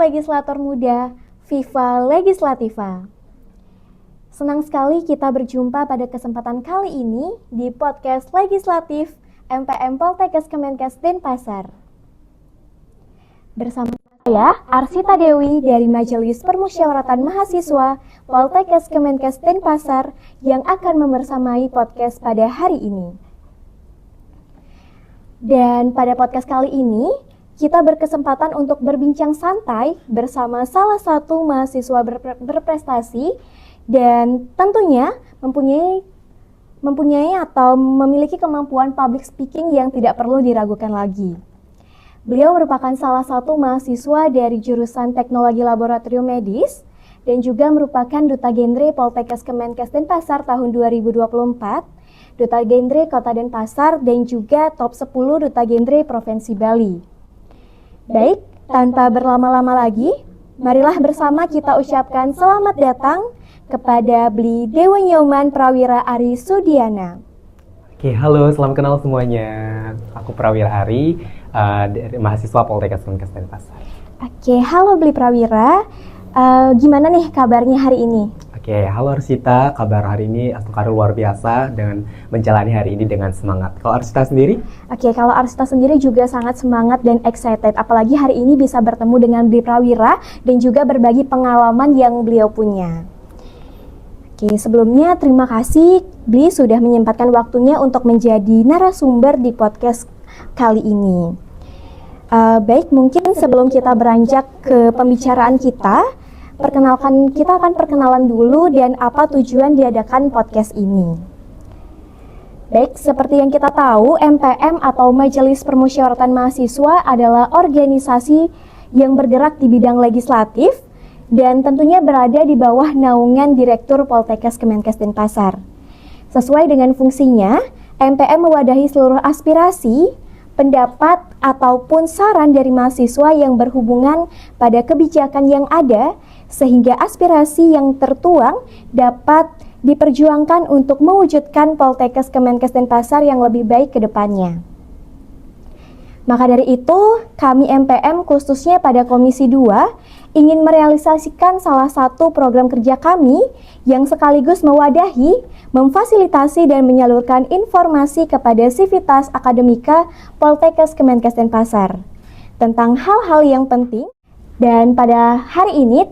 legislator muda, Viva Legislativa. Senang sekali kita berjumpa pada kesempatan kali ini di podcast legislatif MPM Poltekkes Kemenkes Denpasar. Bersama saya, Arsita Dewi dari Majelis Permusyawaratan Mahasiswa Poltekkes Kemenkes Denpasar yang akan membersamai podcast pada hari ini. Dan pada podcast kali ini, kita berkesempatan untuk berbincang santai bersama salah satu mahasiswa berprestasi dan tentunya mempunyai atau memiliki kemampuan public speaking yang tidak perlu diragukan lagi. Beliau merupakan salah satu mahasiswa dari jurusan Teknologi Laboratorium Medis dan juga merupakan Duta Genre Poltekkes Kemenkes Denpasar tahun 2024, Duta Genre Kota Denpasar, dan juga top 10 Duta Genre Provinsi Bali. Baik, tanpa berlama-lama lagi, marilah bersama kita ucapkan selamat datang kepada Bli Dewa Nyoman Prawira Ari Sudiana. Oke, halo, salam kenal semuanya. Aku Prawira Ari, dari mahasiswa Poltekkes Kemenkes Denpasar. Oke, halo Bli Prawira. Gimana nih kabarnya hari ini? Oke, halo Arsita, kabar hari ini luar biasa dengan menjalani hari ini dengan semangat. Kalau Arsita sendiri? Oke, kalau Arsita sendiri juga sangat semangat dan excited. Apalagi hari ini bisa bertemu dengan Bli Prawira dan juga berbagi pengalaman yang beliau punya. Oke, sebelumnya terima kasih Bli sudah menyempatkan waktunya untuk menjadi narasumber di podcast kali ini. Baik, mungkin sebelum kita beranjak ke pembicaraan kita akan perkenalan dulu dan apa tujuan diadakan podcast ini. Baik, seperti yang kita tahu, MPM atau Majelis Permusyawaratan Mahasiswa adalah organisasi yang bergerak di bidang legislatif dan tentunya berada di bawah naungan Direktur Poltekkes Kemenkes Denpasar. Sesuai dengan fungsinya, MPM mewadahi seluruh aspirasi, pendapat ataupun saran dari mahasiswa yang berhubungan pada kebijakan yang ada, sehingga aspirasi yang tertuang dapat diperjuangkan untuk mewujudkan Poltekkes Kemenkes Denpasar yang lebih baik ke depannya. Maka dari itu, kami MPM khususnya pada Komisi 2 ingin merealisasikan salah satu program kerja kami yang sekaligus mewadahi, memfasilitasi dan menyalurkan informasi kepada sivitas akademika Poltekkes Kemenkes Denpasar tentang hal-hal yang penting. Dan pada hari ini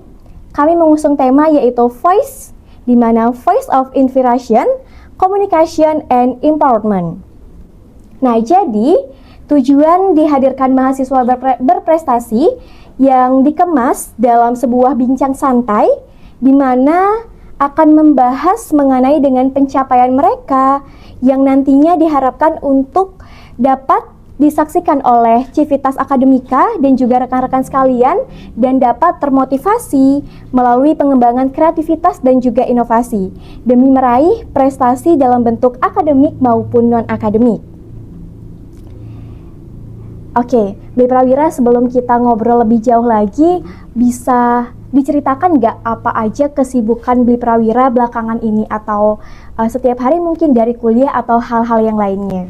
kami mengusung tema yaitu Voice, di mana Voice of Inspiration, Communication and Empowerment. Nah, jadi tujuan dihadirkan mahasiswa berprestasi yang dikemas dalam sebuah bincang santai di mana akan membahas mengenai dengan pencapaian mereka yang nantinya diharapkan untuk dapat disaksikan oleh civitas akademika dan juga rekan-rekan sekalian dan dapat termotivasi melalui pengembangan kreativitas dan juga inovasi demi meraih prestasi dalam bentuk akademik maupun non-akademik. Oke, Bli Prawira, sebelum kita ngobrol lebih jauh lagi, bisa diceritakan nggak apa aja kesibukan Bli Prawira belakangan ini atau setiap hari mungkin dari kuliah atau hal-hal yang lainnya?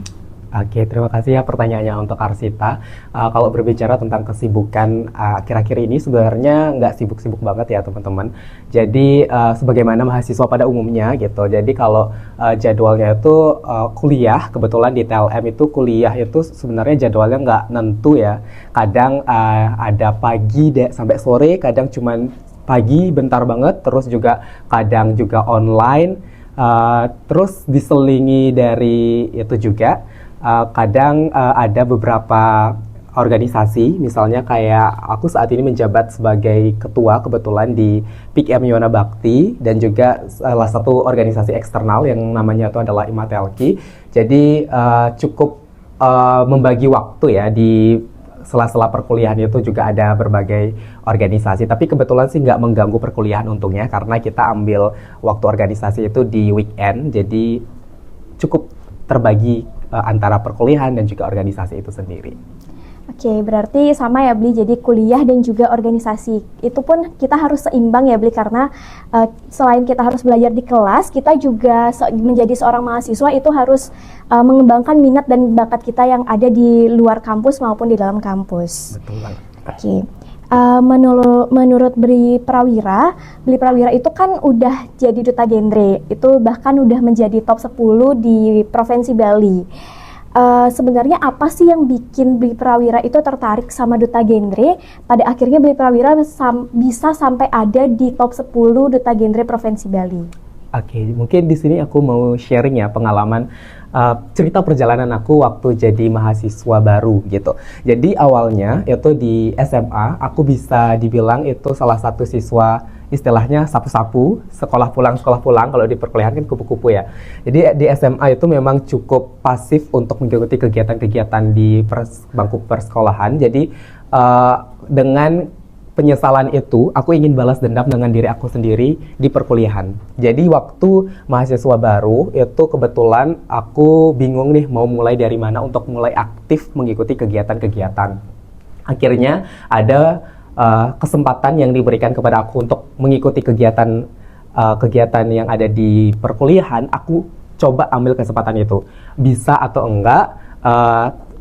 Oke, terima kasih ya pertanyaannya untuk Arsita. Kalau berbicara tentang kesibukan akhir-akhir ini sebenarnya nggak sibuk-sibuk banget ya teman-teman. Jadi sebagaimana mahasiswa pada umumnya gitu. Jadi kalau jadwalnya itu kuliah, kebetulan di TLM itu kuliah itu sebenarnya jadwalnya nggak nentu ya. Kadang ada pagi sampai sore, kadang cuman pagi bentar banget, terus juga kadang juga online. Terus diselingi dari itu juga kadang ada beberapa organisasi, misalnya kayak aku saat ini menjabat sebagai ketua kebetulan di PIKM Yona Bakti dan juga salah satu organisasi eksternal yang namanya itu adalah Imatelki. Jadi cukup membagi waktu ya di sela-sela perkuliahan itu juga ada berbagai organisasi. Tapi kebetulan sih nggak mengganggu perkuliahan untungnya karena kita ambil waktu organisasi itu di weekend, jadi cukup terbagi antara perkuliahan dan juga organisasi itu sendiri. Oke, berarti sama ya Bli, jadi kuliah dan juga organisasi. Itu pun kita harus seimbang ya Bli, karena selain kita harus belajar di kelas, kita juga menjadi seorang mahasiswa itu harus mengembangkan minat dan bakat kita yang ada di luar kampus maupun di dalam kampus. Betul banget. Oke, Menurut Bli Prawira itu kan udah jadi duta genre, itu bahkan udah menjadi top 10 di Provinsi Bali. Sebenarnya apa sih yang bikin Bli Prawira itu tertarik sama duta genre? Pada akhirnya Bli Prawira bisa sampai ada di top 10 duta genre Provinsi Bali. Oke, mungkin di sini aku mau sharing ya pengalaman cerita perjalanan aku waktu jadi mahasiswa baru gitu. Jadi awalnya itu di SMA aku bisa dibilang itu salah satu siswa istilahnya sapu-sapu, sekolah pulang kalau di perkuliahan kan kupu-kupu ya. Jadi di SMA itu memang cukup pasif untuk mengikuti kegiatan-kegiatan di bangku persekolahan. Jadi dengan penyesalan itu, aku ingin balas dendam dengan diri aku sendiri di perkuliahan. Jadi waktu mahasiswa baru, itu kebetulan aku bingung nih mau mulai dari mana untuk mulai aktif mengikuti kegiatan-kegiatan. Akhirnya ada kesempatan yang diberikan kepada aku untuk mengikuti kegiatan yang ada di perkuliahan. Aku coba ambil kesempatan itu. Bisa atau enggak,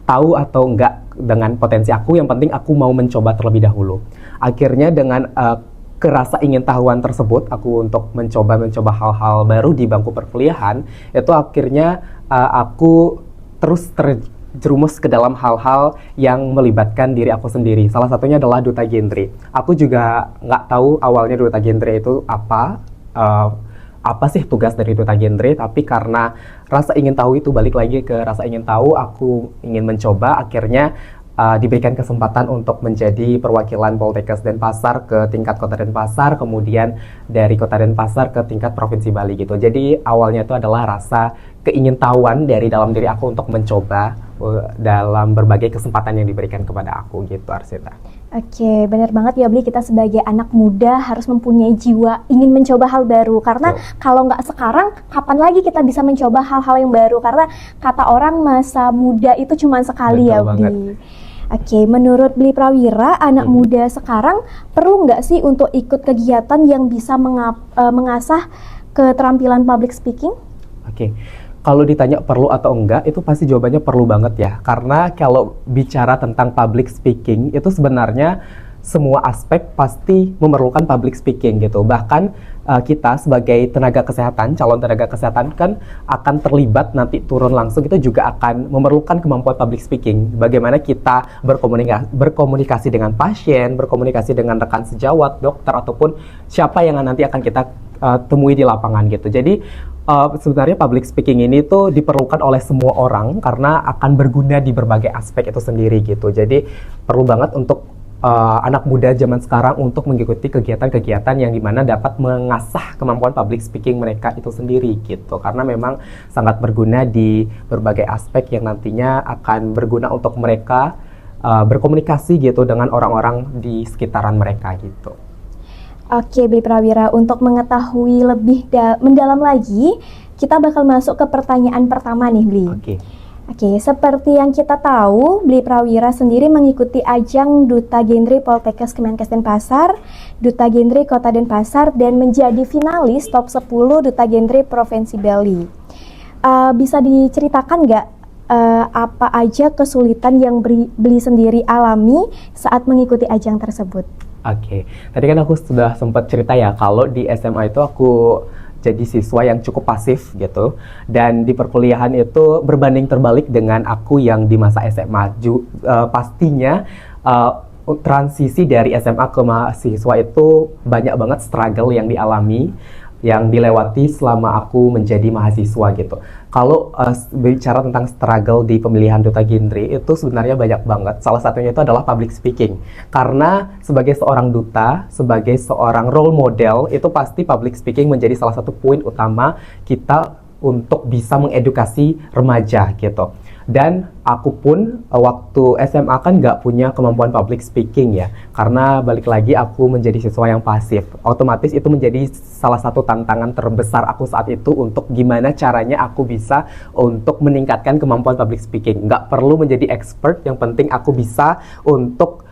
tahu atau enggak dengan potensi aku, yang penting aku mau mencoba terlebih dahulu. Akhirnya dengan kerasa ingin tahuan tersebut, aku untuk mencoba hal-hal baru di bangku perkuliahan, itu akhirnya aku terus terjerumus ke dalam hal-hal yang melibatkan diri aku sendiri. Salah satunya adalah duta genre. Aku juga nggak tahu awalnya duta genre itu apa sih tugas dari duta genre, tapi karena rasa ingin tahu itu, balik lagi ke rasa ingin tahu, aku ingin mencoba, akhirnya diberikan kesempatan untuk menjadi perwakilan Poltekkes Denpasar ke tingkat Kota Denpasar, kemudian dari Kota Denpasar ke tingkat Provinsi Bali gitu. Jadi awalnya itu adalah rasa keingintahuan dari dalam diri aku untuk mencoba dalam berbagai kesempatan yang diberikan kepada aku gitu, Arsita. Oke, benar banget ya Bli, kita sebagai anak muda harus mempunyai jiwa ingin mencoba hal baru, karena kalau nggak sekarang, kapan lagi kita bisa mencoba hal-hal yang baru, karena kata orang masa muda itu cuma sekali. Betul ya Bli. Oke, menurut Bli Prawira, anak muda sekarang perlu nggak sih untuk ikut kegiatan yang bisa mengasah keterampilan public speaking? Oke. Kalau ditanya perlu atau enggak, itu pasti jawabannya perlu banget ya. Karena kalau bicara tentang public speaking, itu sebenarnya semua aspek pasti memerlukan public speaking gitu. Bahkan kita sebagai tenaga kesehatan, calon tenaga kesehatan kan akan terlibat nanti turun langsung, itu juga akan memerlukan kemampuan public speaking. Bagaimana kita berkomunikasi dengan pasien, berkomunikasi dengan rekan sejawat, dokter, ataupun siapa yang nanti akan kita temui di lapangan gitu. Jadi sebenarnya public speaking ini tuh diperlukan oleh semua orang karena akan berguna di berbagai aspek itu sendiri gitu. Jadi perlu banget untuk anak muda zaman sekarang untuk mengikuti kegiatan-kegiatan yang dimana dapat mengasah kemampuan public speaking mereka itu sendiri gitu. Karena memang sangat berguna di berbagai aspek yang nantinya akan berguna untuk mereka berkomunikasi gitu dengan orang-orang di sekitaran mereka gitu. Oke, Bli Prawira, untuk mengetahui lebih mendalam lagi, kita bakal masuk ke pertanyaan pertama nih, Bli. Oke, seperti yang kita tahu, Bli Prawira sendiri mengikuti ajang Duta Genre Poltekkes Kemenkes Denpasar, Duta Genre Kota Denpasar, dan menjadi finalis top 10 Duta Genre Provinsi Bali. Bisa diceritakan nggak apa aja kesulitan yang Bli sendiri alami saat mengikuti ajang tersebut? Oke, tadi kan aku sudah sempat cerita ya kalau di SMA itu aku jadi siswa yang cukup pasif gitu, dan di perkuliahan itu berbanding terbalik dengan aku yang di masa SMA. Pastinya transisi dari SMA ke mahasiswa itu banyak banget struggle yang dialami, yang dilewati selama aku menjadi mahasiswa gitu. Kalau bicara tentang struggle di pemilihan duta genre itu sebenarnya banyak banget. Salah satunya itu adalah public speaking. Karena sebagai seorang duta, sebagai seorang role model, itu pasti public speaking menjadi salah satu poin utama kita untuk bisa mengedukasi remaja gitu. Dan aku pun waktu SMA kan nggak punya kemampuan public speaking ya, karena balik lagi aku menjadi siswa yang pasif. Otomatis itu menjadi salah satu tantangan terbesar aku saat itu untuk gimana caranya aku bisa untuk meningkatkan kemampuan public speaking. Nggak perlu menjadi expert, yang penting aku bisa untuk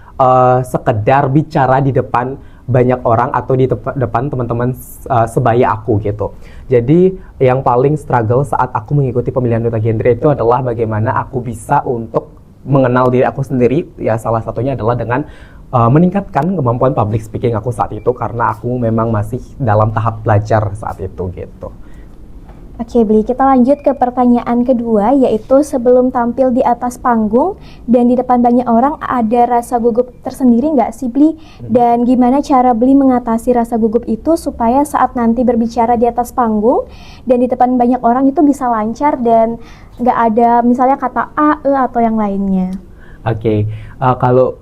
sekedar bicara di depan banyak orang atau di depan teman-teman sebaya aku gitu. Jadi yang paling struggle saat aku mengikuti pemilihan duta genre itu adalah bagaimana aku bisa untuk mengenal diri aku sendiri, ya salah satunya adalah dengan meningkatkan kemampuan public speaking aku saat itu karena aku memang masih dalam tahap belajar saat itu gitu. Oke, Bli, kita lanjut ke pertanyaan kedua, yaitu sebelum tampil di atas panggung dan di depan banyak orang, ada rasa gugup tersendiri nggak sih, Bli? Dan gimana cara Bli mengatasi rasa gugup itu supaya saat nanti berbicara di atas panggung dan di depan banyak orang itu bisa lancar dan nggak ada misalnya kata A, E, atau yang lainnya? Oke, kalau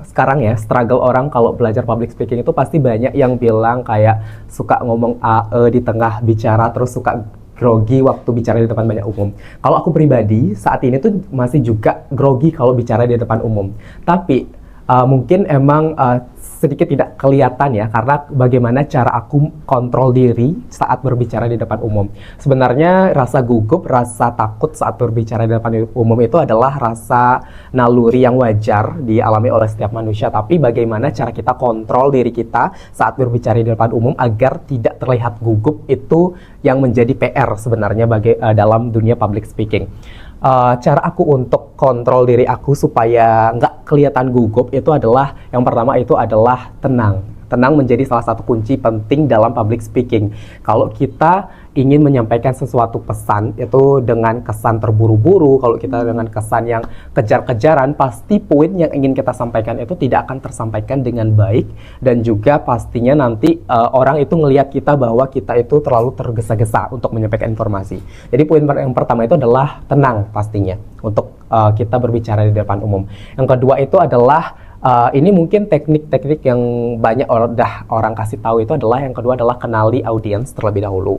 sekarang ya, struggle orang kalau belajar public speaking itu pasti banyak yang bilang kayak suka ngomong di tengah bicara, terus suka grogi waktu bicara di depan banyak umum. Kalau aku pribadi, saat ini tuh masih juga grogi kalau bicara di depan umum. Tapi mungkin emang sedikit tidak kelihatan ya, karena bagaimana cara aku kontrol diri saat berbicara di depan umum. Sebenarnya rasa gugup, rasa takut saat berbicara di depan umum itu adalah rasa naluri yang wajar dialami oleh setiap manusia. Tapi bagaimana cara kita kontrol diri kita saat berbicara di depan umum agar tidak terlihat gugup, itu yang menjadi PR sebenarnya dalam dunia public speaking. Cara aku untuk kontrol diri aku supaya nggak kelihatan gugup itu adalah, yang pertama itu adalah tenang. Tenang menjadi salah satu kunci penting dalam public speaking. Kalau kita ingin menyampaikan sesuatu pesan itu dengan kesan terburu-buru, kalau kita dengan kesan yang kejar-kejaran, pasti poin yang ingin kita sampaikan itu tidak akan tersampaikan dengan baik, dan juga pastinya nanti orang itu ngelihat kita bahwa kita itu terlalu tergesa-gesa untuk menyampaikan informasi. Jadi poin yang pertama itu adalah tenang pastinya untuk kita berbicara di depan umum. Yang kedua itu adalah ini mungkin teknik-teknik yang banyak orang kasih tahu, itu adalah yang kedua adalah kenali audiens terlebih dahulu.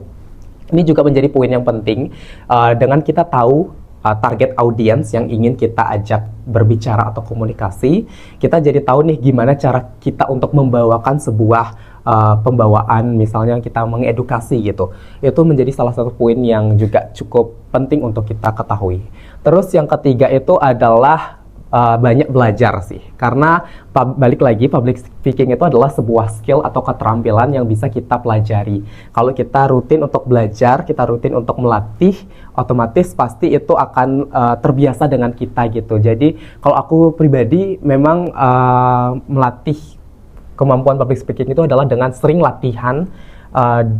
Ini juga menjadi poin yang penting. Dengan kita tahu target audiens yang ingin kita ajak berbicara atau komunikasi, kita jadi tahu nih gimana cara kita untuk membawakan sebuah pembawaan, misalnya kita mengedukasi gitu. Itu menjadi salah satu poin yang juga cukup penting untuk kita ketahui. Terus yang ketiga itu adalah banyak belajar sih, karena balik lagi public speaking itu adalah sebuah skill atau keterampilan yang bisa kita pelajari. Kalau kita rutin untuk belajar, kita rutin untuk melatih, otomatis pasti itu akan terbiasa dengan kita gitu. Jadi kalau aku pribadi memang melatih kemampuan public speaking itu adalah dengan sering latihan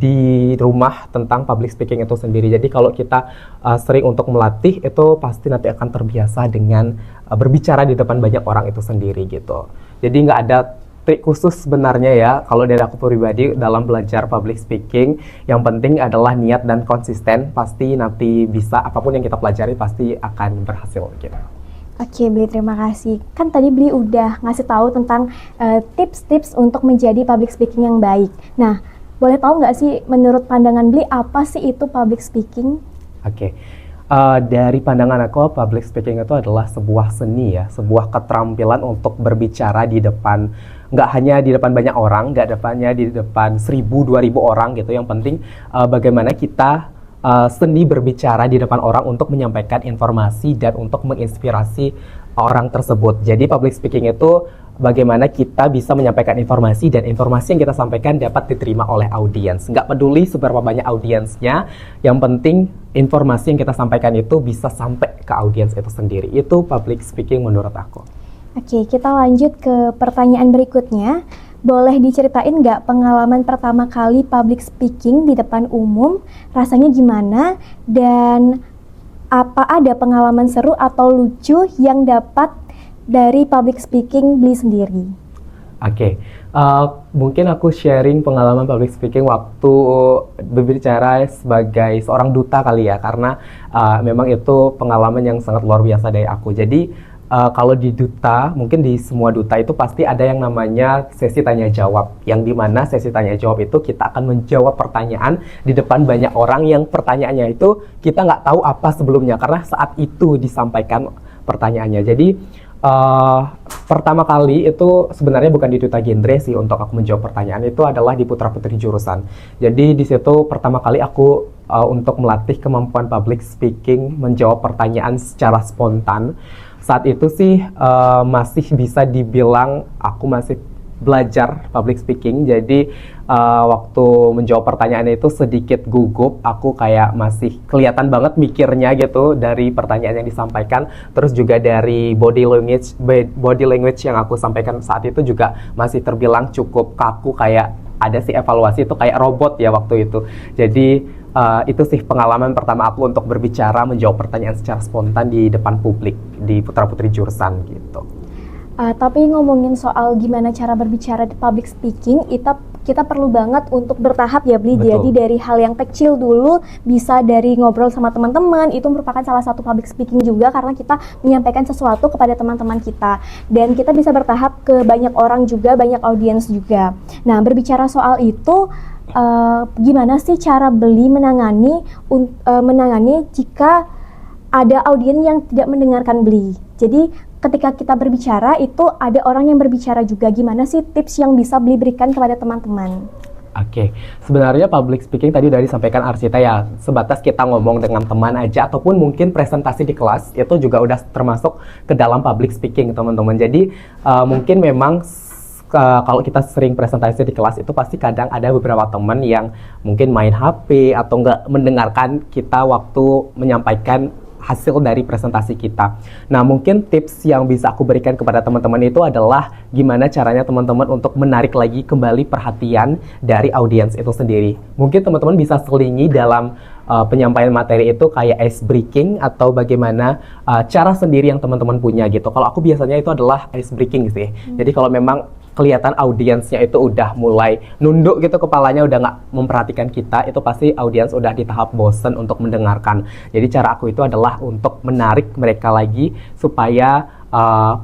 di rumah tentang public speaking itu sendiri. Jadi kalau kita sering untuk melatih, itu pasti nanti akan terbiasa dengan berbicara di depan banyak orang itu sendiri gitu. Jadi nggak ada trik khusus sebenarnya ya kalau dari aku pribadi dalam belajar public speaking. Yang penting adalah niat dan konsisten, pasti nanti bisa, apapun yang kita pelajari pasti akan berhasil gitu. Oke, Bli, terima kasih. Kan tadi Bli udah ngasih tahu tentang tips-tips untuk menjadi public speaking yang baik. Nah, boleh tahu nggak sih menurut pandangan Bli apa sih itu public speaking? Oke. Dari pandangan aku, public speaking itu adalah sebuah seni ya, sebuah keterampilan untuk berbicara di depan, nggak hanya di depan banyak orang, nggak hanya di depan 1.000-2.000 orang gitu. Yang penting bagaimana kita seni berbicara di depan orang untuk menyampaikan informasi dan untuk menginspirasi orang tersebut. Jadi public speaking itu bagaimana kita bisa menyampaikan informasi dan informasi yang kita sampaikan dapat diterima oleh audiens. Nggak peduli seberapa banyak audiensnya, yang penting informasi yang kita sampaikan itu bisa sampai ke audiens itu sendiri. Itu public speaking menurut aku. Oke, kita lanjut ke pertanyaan berikutnya. Boleh diceritain nggak pengalaman pertama kali public speaking di depan umum, rasanya gimana? Dan apa ada pengalaman seru atau lucu yang dapat dari public speaking Bli sendiri? Oke, mungkin aku sharing pengalaman public speaking waktu berbicara sebagai seorang duta kali ya, karena memang itu pengalaman yang sangat luar biasa dari aku. Jadi kalau di duta, mungkin di semua duta itu pasti ada yang namanya sesi tanya jawab, yang dimana sesi tanya jawab itu kita akan menjawab pertanyaan di depan banyak orang yang pertanyaannya itu kita nggak tahu apa sebelumnya, karena saat itu disampaikan pertanyaannya. Jadi pertama kali itu sebenarnya bukan di duta genre sih untuk aku menjawab pertanyaan, itu adalah di putra putri jurusan. Jadi di situ pertama kali aku untuk melatih kemampuan public speaking, menjawab pertanyaan secara spontan. Saat itu sih masih bisa dibilang aku masih belajar public speaking. Jadi waktu menjawab pertanyaannya itu sedikit gugup, aku kayak masih kelihatan banget mikirnya gitu dari pertanyaan yang disampaikan. Terus juga dari body language yang aku sampaikan saat itu juga masih terbilang cukup kaku, kayak ada sih evaluasi itu kayak robot ya waktu itu. Jadi itu sih pengalaman pertama aku untuk berbicara, menjawab pertanyaan secara spontan di depan publik di putra-putri jurusan gitu. Tapi ngomongin soal gimana cara berbicara di public speaking, kita perlu banget untuk bertahap ya Bli. Betul. Jadi dari hal yang kecil dulu, bisa dari ngobrol sama teman-teman, itu merupakan salah satu public speaking juga karena kita menyampaikan sesuatu kepada teman-teman kita. Dan kita bisa bertahap ke banyak orang juga, banyak audiens juga. Nah, berbicara soal itu, gimana sih cara Bli menangani jika ada audiens yang tidak mendengarkan Bli? Jadi ketika kita berbicara itu ada orang yang berbicara juga, gimana sih tips yang bisa Bli berikan kepada teman-teman? Oke, sebenarnya public speaking tadi udah disampaikan Arsita ya, sebatas kita ngomong dengan teman aja ataupun mungkin presentasi di kelas, itu juga udah termasuk ke dalam public speaking teman-teman. Jadi mungkin memang kalau kita sering presentasi di kelas itu pasti kadang ada beberapa teman yang mungkin main HP atau nggak mendengarkan kita waktu menyampaikan hasil dari presentasi kita. Nah, mungkin tips yang bisa aku berikan kepada teman-teman itu adalah gimana caranya teman-teman untuk menarik lagi kembali perhatian dari audiens itu sendiri. Mungkin teman-teman bisa selingi dalam penyampaian materi itu kayak ice breaking atau bagaimana cara sendiri yang teman-teman punya gitu. Kalau aku biasanya itu adalah ice breaking sih. Jadi kalau memang kelihatan audiensnya itu udah mulai nunduk gitu kepalanya, udah nggak memperhatikan kita, itu pasti audiens udah di tahap bosen untuk mendengarkan. Jadi cara aku itu adalah untuk menarik mereka lagi supaya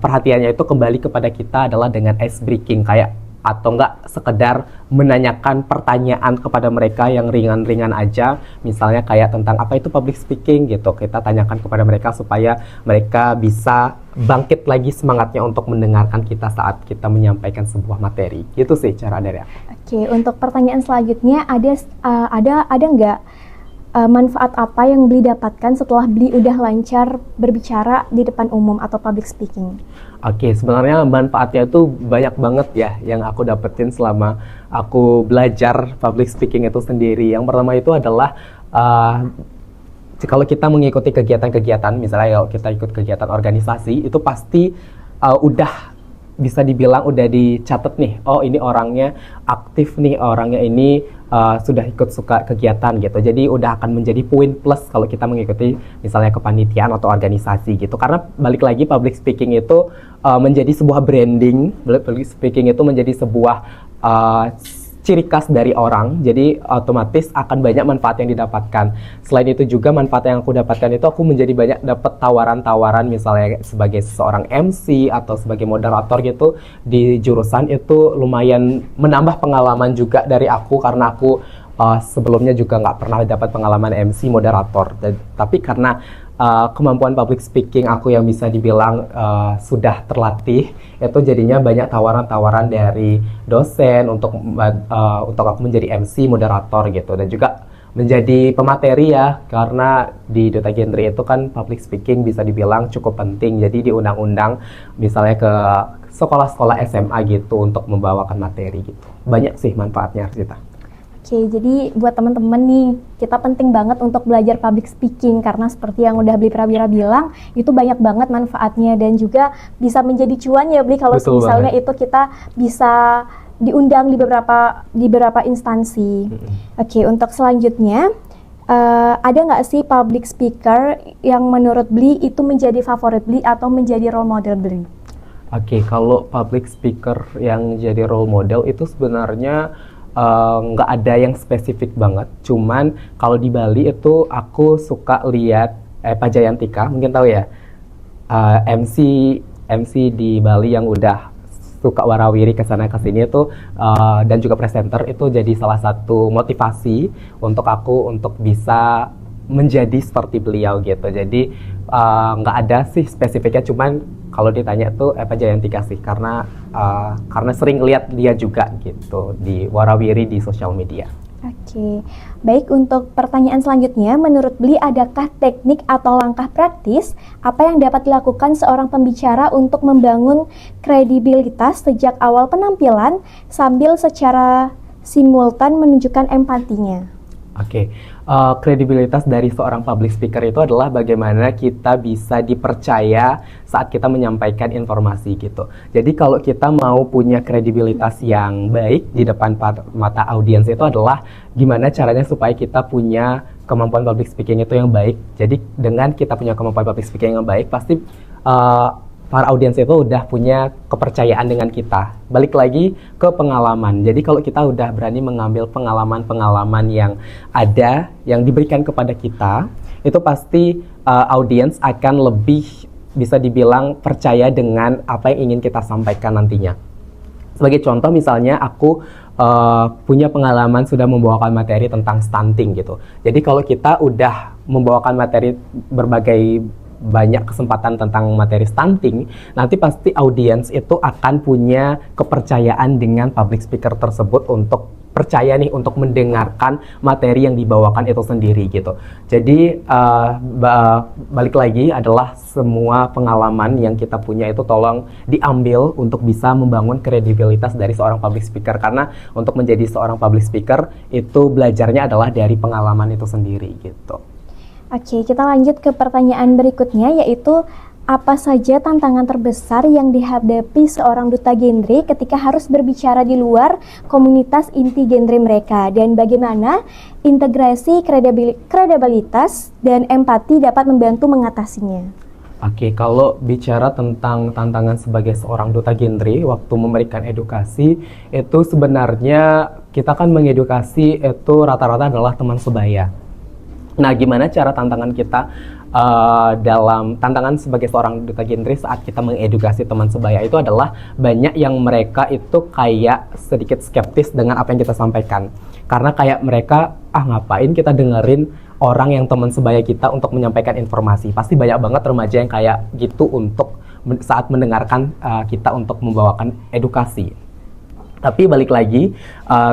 perhatiannya itu kembali kepada kita adalah dengan ice breaking, kayak atau enggak sekedar menanyakan pertanyaan kepada mereka yang ringan-ringan aja, misalnya kayak tentang apa itu public speaking gitu, kita tanyakan kepada mereka supaya mereka bisa bangkit lagi semangatnya untuk mendengarkan kita saat kita menyampaikan sebuah materi. Gitu sih cara dari aku. Oke, untuk pertanyaan selanjutnya ada nggak manfaat apa yang Bli dapatkan setelah Bli udah lancar berbicara di depan umum atau public speaking? Oke, sebenarnya manfaatnya itu banyak banget ya yang aku dapetin selama aku belajar public speaking itu sendiri. Yang pertama itu adalah kalau kita mengikuti kegiatan-kegiatan, misalnya kalau kita ikut kegiatan organisasi, itu pasti udah bisa dibilang udah dicatat nih, oh ini orangnya aktif nih, orangnya ini sudah ikut suka kegiatan gitu. Jadi udah akan menjadi poin plus kalau kita mengikuti misalnya kepanitiaan atau organisasi gitu. Karena balik lagi public speaking itu menjadi sebuah branding, public speaking itu menjadi sebuah ciri khas dari orang, jadi otomatis akan banyak manfaat yang didapatkan. Selain itu juga manfaat yang aku dapatkan itu aku menjadi banyak dapat tawaran-tawaran misalnya sebagai seorang MC atau sebagai moderator gitu di jurusan, itu lumayan menambah pengalaman juga dari aku karena aku sebelumnya juga nggak pernah dapat pengalaman MC moderator. Tapi karena kemampuan public speaking aku yang bisa dibilang sudah terlatih, itu jadinya banyak tawaran-tawaran dari dosen untuk aku menjadi MC moderator gitu, dan juga menjadi pemateri ya, karena di Duta Genre itu kan public speaking bisa dibilang cukup penting, jadi diundang-undang misalnya ke sekolah-sekolah SMA gitu untuk membawakan materi gitu. Banyak sih manfaatnya, Arsita. Oke, jadi buat teman-teman nih, kita penting banget untuk belajar public speaking karena seperti yang udah Bli Prawira bilang, itu banyak banget manfaatnya dan juga bisa menjadi cuan ya Bli kalau misalnya itu kita bisa diundang di beberapa instansi. Oke, untuk selanjutnya ada nggak sih public speaker yang menurut Bli itu menjadi favorit Bli atau menjadi role model Bli? Oke, kalau public speaker yang jadi role model itu sebenarnya nggak ada yang spesifik banget, cuman kalau di Bali itu aku suka lihat Pak Jayantika, mungkin tahu ya, MC di Bali yang udah suka warawiri kesana kesini itu, dan juga presenter, itu jadi salah satu motivasi untuk aku untuk bisa menjadi seperti beliau gitu. Jadi nggak ada sih spesifiknya, cuman kalau ditanya tuh Pak Jayantika sih, karena sering lihat dia juga gitu di warawiri di sosial media. Oke. Oke, baik, untuk pertanyaan selanjutnya, menurut Bli adakah teknik atau langkah praktis apa yang dapat dilakukan seorang pembicara untuk membangun kredibilitas sejak awal penampilan sambil secara simultan menunjukkan empatinya? Oke, kredibilitas dari seorang public speaker itu adalah bagaimana kita bisa dipercaya saat kita menyampaikan informasi gitu. Jadi kalau kita mau punya kredibilitas yang baik di depan mata audiens itu adalah gimana caranya supaya kita punya kemampuan public speaking itu yang baik. Jadi dengan kita punya kemampuan public speaking yang baik, pasti para audiens itu udah punya kepercayaan dengan kita. Balik lagi ke pengalaman. Jadi kalau kita udah berani mengambil pengalaman-pengalaman yang ada, yang diberikan kepada kita, itu pasti audiens akan lebih bisa dibilang percaya dengan apa yang ingin kita sampaikan nantinya. Sebagai contoh misalnya aku punya pengalaman sudah membawakan materi tentang stunting gitu. Jadi kalau kita udah membawakan materi berbagai banyak kesempatan tentang materi stunting, nanti pasti audiens itu akan punya kepercayaan dengan public speaker tersebut untuk percaya nih untuk mendengarkan materi yang dibawakan itu sendiri gitu. Jadi balik lagi adalah semua pengalaman yang kita punya itu tolong diambil untuk bisa membangun kredibilitas dari seorang public speaker, karena untuk menjadi seorang public speaker itu belajarnya adalah dari pengalaman itu sendiri gitu. Oke, kita lanjut ke pertanyaan berikutnya, yaitu apa saja tantangan terbesar yang dihadapi seorang duta genre ketika harus berbicara di luar komunitas inti genre mereka, dan bagaimana integrasi kredibilitas dan empati dapat membantu mengatasinya? Oke, kalau bicara tentang tantangan sebagai seorang duta genre waktu memberikan edukasi, itu sebenarnya kita kan mengedukasi itu rata-rata adalah teman sebaya. Nah, gimana cara tantangan kita dalam tantangan sebagai seorang duta genre saat kita mengedukasi teman sebaya itu adalah banyak yang mereka itu kayak sedikit skeptis dengan apa yang kita sampaikan. Karena kayak mereka, ngapain kita dengerin orang yang teman sebaya kita untuk menyampaikan informasi. Pasti banyak banget remaja yang kayak gitu untuk saat mendengarkan kita untuk membawakan edukasi. Tapi balik lagi,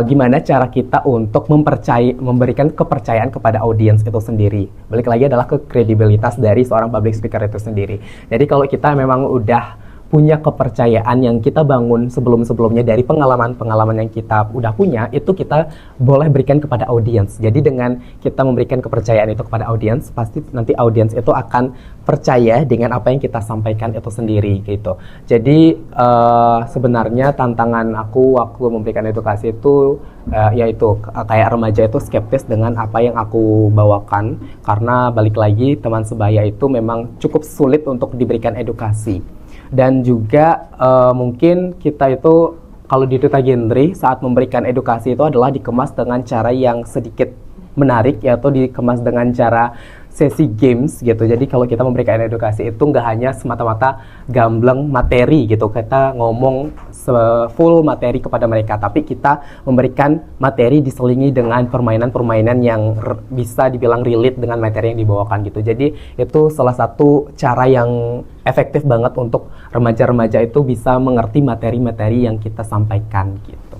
gimana cara kita untuk memberikan kepercayaan kepada audiens itu sendiri. Balik lagi adalah ke kredibilitas dari seorang public speaker itu sendiri. Jadi kalau kita memang udah punya kepercayaan yang kita bangun sebelum-sebelumnya dari pengalaman-pengalaman yang kita udah punya, itu kita boleh berikan kepada audiens. Jadi dengan kita memberikan kepercayaan itu kepada audiens, pasti nanti audiens itu akan percaya dengan apa yang kita sampaikan itu sendiri gitu. Jadi sebenarnya tantangan aku waktu memberikan edukasi itu yaitu kayak remaja itu skeptis dengan apa yang aku bawakan, karena balik lagi teman sebaya itu memang cukup sulit untuk diberikan edukasi. Dan juga mungkin kita itu kalau di duta genre saat memberikan edukasi itu adalah dikemas dengan cara yang sedikit menarik, yaitu dikemas dengan cara sesi games gitu. Jadi kalau kita memberikan edukasi itu nggak hanya semata-mata gambleng materi gitu, kita ngomong full materi kepada mereka, tapi kita memberikan materi diselingi dengan permainan-permainan yang bisa dibilang relate dengan materi yang dibawakan gitu. Jadi itu salah satu cara yang efektif banget untuk remaja-remaja itu bisa mengerti materi-materi yang kita sampaikan gitu.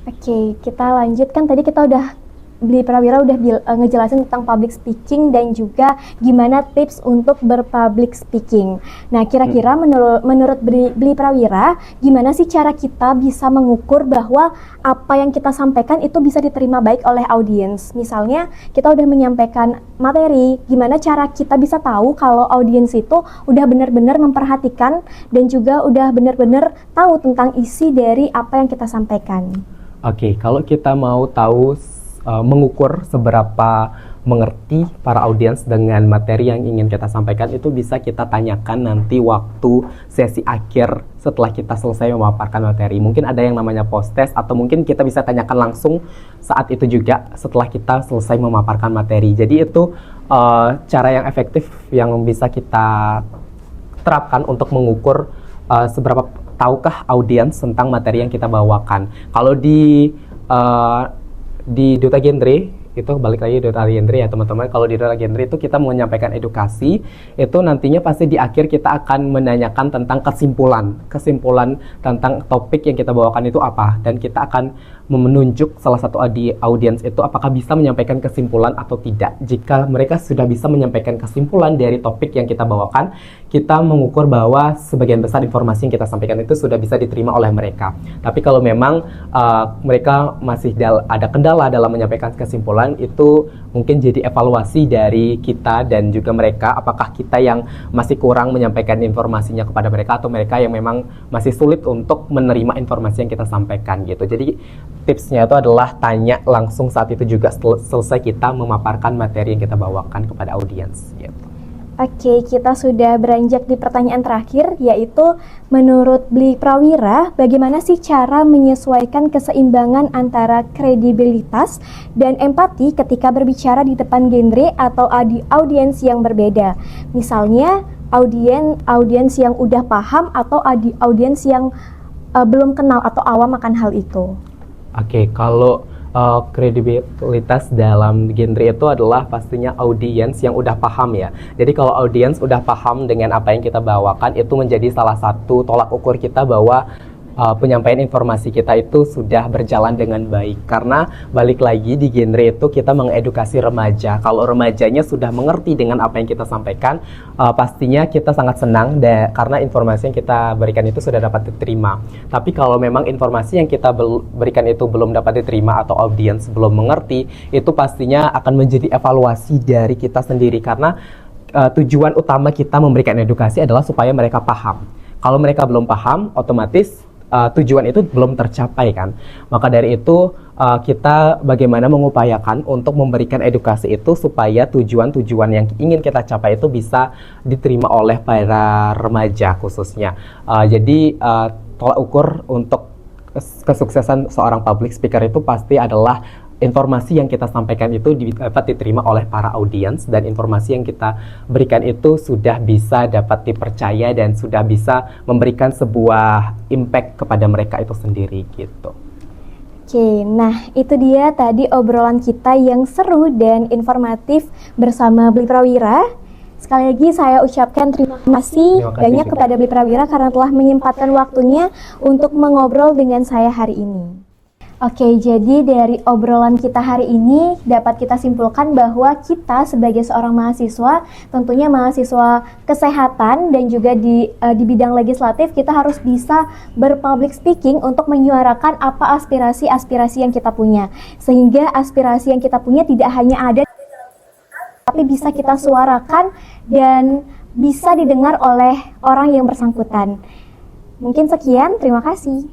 Oke, kita lanjutkan. Tadi kita udah Bli Prawira udah ngejelasin tentang public speaking dan juga gimana tips untuk berpublic speaking. Nah, kira-kira menurut Bli Prawira, gimana sih cara kita bisa mengukur bahwa apa yang kita sampaikan itu bisa diterima baik oleh audiens? Misalnya, kita udah menyampaikan materi, gimana cara kita bisa tahu kalau audiens itu udah benar-benar memperhatikan dan juga udah benar-benar tahu tentang isi dari apa yang kita sampaikan? Oke, kalau kita mau tahu mengukur seberapa mengerti para audiens dengan materi yang ingin kita sampaikan, itu bisa kita tanyakan nanti waktu sesi akhir setelah kita selesai memaparkan materi. Mungkin ada yang namanya post test, atau mungkin kita bisa tanyakan langsung saat itu juga setelah kita selesai memaparkan materi. Jadi itu cara yang efektif yang bisa kita terapkan untuk mengukur seberapa tahukah audiens tentang materi yang kita bawakan. Kalau di duta genre itu balik lagi di Dr. Gendry ya teman-teman. Kalau di Dr. Gendry itu kita menyampaikan edukasi, itu nantinya pasti di akhir kita akan menanyakan tentang kesimpulan tentang topik yang kita bawakan itu apa, dan kita akan menunjuk salah satu audiens itu apakah bisa menyampaikan kesimpulan atau tidak. Jika mereka sudah bisa menyampaikan kesimpulan dari topik yang kita bawakan, kita mengukur bahwa sebagian besar informasi yang kita sampaikan itu sudah bisa diterima oleh mereka. Tapi kalau memang mereka masih ada kendala dalam menyampaikan kesimpulan, itu mungkin jadi evaluasi dari kita dan juga mereka, apakah kita yang masih kurang menyampaikan informasinya kepada mereka, atau mereka yang memang masih sulit untuk menerima informasi yang kita sampaikan gitu. Jadi tipsnya itu adalah tanya langsung saat itu juga selesai kita memaparkan materi yang kita bawakan kepada audiens gitu. Oke, kita sudah beranjak di pertanyaan terakhir, yaitu menurut Bli Prawira, bagaimana sih cara menyesuaikan keseimbangan antara kredibilitas dan empati ketika berbicara di depan genre atau audiens yang berbeda? Misalnya, audiens yang udah paham atau audiens yang belum kenal atau awam akan hal itu. Oke, kalau kredibilitas dalam genre itu adalah pastinya audiens yang udah paham ya. Jadi kalau audiens udah paham dengan apa yang kita bawakan, itu menjadi salah satu tolak ukur kita bahwa penyampaian informasi kita itu sudah berjalan dengan baik. Karena balik lagi di genre itu kita mengedukasi remaja. Kalau remajanya sudah mengerti dengan apa yang kita sampaikan, pastinya kita sangat senang karena informasi yang kita berikan itu sudah dapat diterima. Tapi kalau memang informasi yang kita berikan itu belum dapat diterima atau audiens belum mengerti, itu pastinya akan menjadi evaluasi dari kita sendiri. Karena tujuan utama kita memberikan edukasi adalah supaya mereka paham. Kalau mereka belum paham, otomatis tujuan itu belum tercapai kan. Maka dari itu kita bagaimana mengupayakan untuk memberikan edukasi itu supaya tujuan-tujuan yang ingin kita capai itu bisa diterima oleh para remaja khususnya. Jadi tolak ukur untuk kesuksesan seorang public speaker itu pasti adalah informasi yang kita sampaikan itu dapat diterima oleh para audiens, dan informasi yang kita berikan itu sudah bisa dapat dipercaya dan sudah bisa memberikan sebuah impact kepada mereka itu sendiri gitu. Oke, nah itu dia tadi obrolan kita yang seru dan informatif bersama Bli Prawira. Sekali lagi saya ucapkan terima kasih banyak kepada Bli Prawira karena telah menyempatkan waktunya untuk mengobrol dengan saya hari ini. Oke, jadi dari obrolan kita hari ini dapat kita simpulkan bahwa kita sebagai seorang mahasiswa, tentunya mahasiswa kesehatan dan juga di bidang legislatif, kita harus bisa berpublic speaking untuk menyuarakan apa aspirasi-aspirasi yang kita punya. Sehingga aspirasi yang kita punya tidak hanya ada, tapi bisa kita suarakan dan bisa didengar oleh orang yang bersangkutan. Mungkin sekian, terima kasih.